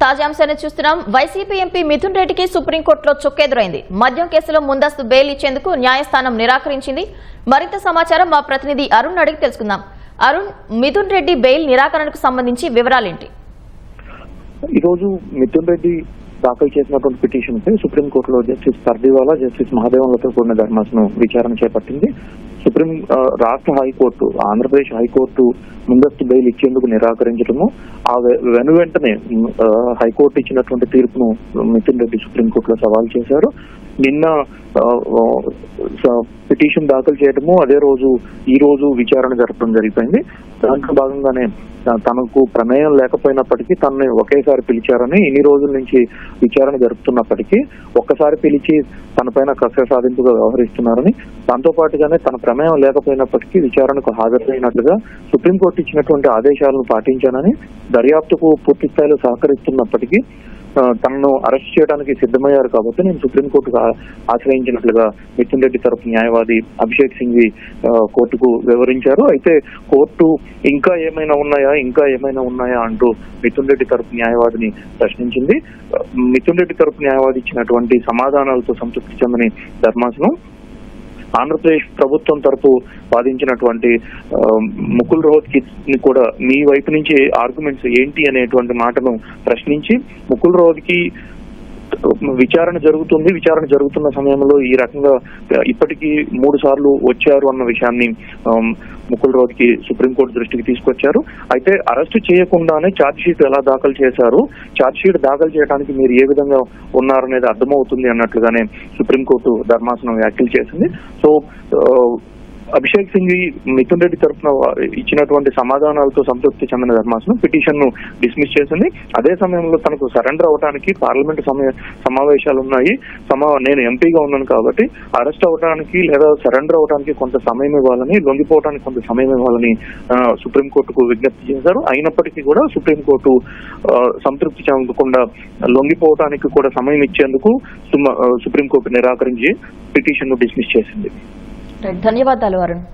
తాజా అంశాన్ని చూస్తున్నాం. వైసీపీ ఎంపీ మిథున్ రెడ్డికి సుప్రీంకోర్టులో చుక్కెదురైంది. మద్యం కేసులో ముందస్తు బెయిల్ ఇచ్చేందుకు న్యాయస్థానం నిరాకరించింది. మరింత సమాచారం మా ప్రతినిధి అరుణ్ అడిగి తెలుసుకుందాం. అరుణ్, మిథున్ రెడ్డి బెయిల్ నిరాకరణకు సంబంధించి వివరాలేంటి? ఈరోజు మిథున్ రెడ్డి దాఖలు చేసినటువంటి పిటిషన్ పై సుప్రీంకోర్టులో జస్టిస్ పర్దివాలా, జస్టిస్ మహాదేవన్లతో కూడిన ధర్మాసనం విచారణ చేపట్టింది. రాష్ట్ర హైకోర్టు, ఆంధ్రప్రదేశ్ హైకోర్టు ముందస్తు బెయిల్ ఇచ్చేందుకు నిరాకరించడము, ఆ వెనువెంటనే హైకోర్టు ఇచ్చినటువంటి తీర్పును మిథున్ రెడ్డి సుప్రీంకోర్టులో సవాల్ చేశారు. నిన్న పిటిషన్ దాఖలు చేయడము, అదే రోజు ఈ రోజు విచారణ జరపడం జరిగిపోయింది. దాంట్లో భాగంగానే తనకు ప్రమేయం లేకపోయినప్పటికీ తనని ఒకేసారి పిలిచారని, ఇన్ని రోజుల నుంచి విచారణ జరుపుతున్నప్పటికీ ఒక్కసారి పిలిచి తనపైన కక్ష సాధింపుగా వ్యవహరిస్తున్నారని, దాంతో పాటుగానే తన ప్రమేయం లేకపోయినప్పటికీ విచారణకు హాజరైనట్లుగా సుప్రీంకోర్టు ఇచ్చినటువంటి ఆదేశాలను పాటించానని, దర్యాప్తుకు పూర్తి స్థాయిలో సహకరిస్తున్నప్పటికీ తనను అరెస్ట్ చేయడానికి సిద్ధమయ్యారు కాబట్టి నేను సుప్రీంకోర్టుకు ఆశ్రయించినట్లుగా మిథున్ రెడ్డి తరపు న్యాయవాది అభిషేక్ సింఘ్వి కోర్టుకు వివరించారు. అయితే కోర్టు ఇంకా ఏమైనా ఉన్నాయా అంటూ మిథున్ రెడ్డి తరపు న్యాయవాదిని ప్రశ్నించింది. మిథున్ రెడ్డి తరపు న్యాయవాది ఇచ్చినటువంటి సమాధానాలతో సంతృప్తి చెందని ధర్మాసనం ఆంధ్రప్రదేశ్ ప్రభుత్వం తరపు వాదించినటువంటి ముకుల్ రోహత్గి కూడా మీ వైపు నుంచి ఆర్గ్యుమెంట్స్ ఏంటి అనేటువంటి మాటను ప్రశ్నించి, ముకుల్ రోహత్గి విచారణ జరుగుతున్న సమయంలో ఈ రకంగా ఇప్పటికీ 3 సార్లు వచ్చారు అన్న విషయాన్ని ముకుల్ రోహత్గి సుప్రీంకోర్టు దృష్టికి తీసుకొచ్చారు. అయితే అరెస్టు చేయకుండానే ఛార్జ్ షీట్ ఎలా దాఖలు చేశారు, ఛార్జ్ షీట్ దాఖలు చేయడానికి మీరు ఏ విధంగా ఉన్నారనేది అర్థమవుతుంది అన్నట్లుగానే సుప్రీంకోర్టు ధర్మాసనం వ్యాఖ్యలు చేసింది. సో అభిషేక్ సింఘ్వి మిథున్ రెడ్డి తరఫున ఇచ్చినటువంటి సమాధానాలతో సంతృప్తి చెందిన ధర్మాసనం పిటిషన్ ను డిస్మిస్ చేసింది. అదే సమయంలో తనకు సరెండర్ అవడానికి పార్లమెంట్ సమావేశాలు ఉన్నాయి, నేను ఎంపీగా ఉన్నాను కాబట్టి అరెస్ట్ అవడానికి లేదా సరెండర్ అవడానికి కొంత సమయం ఇవ్వాలని, లొంగిపోవడానికి కొంత సమయం ఇవ్వాలని సుప్రీంకోర్టుకు విజ్ఞప్తి చేశారు. అయినప్పటికీ కూడా సుప్రీంకోర్టు సంతృప్తి చెందకుండా లొంగిపోవడానికి కూడా సమయం ఇచ్చేందుకు సుప్రీంకోర్టు నిరాకరించి పిటిషన్ ను డిస్మిస్ చేసింది. ధన్యవాదాలు అరుణ్.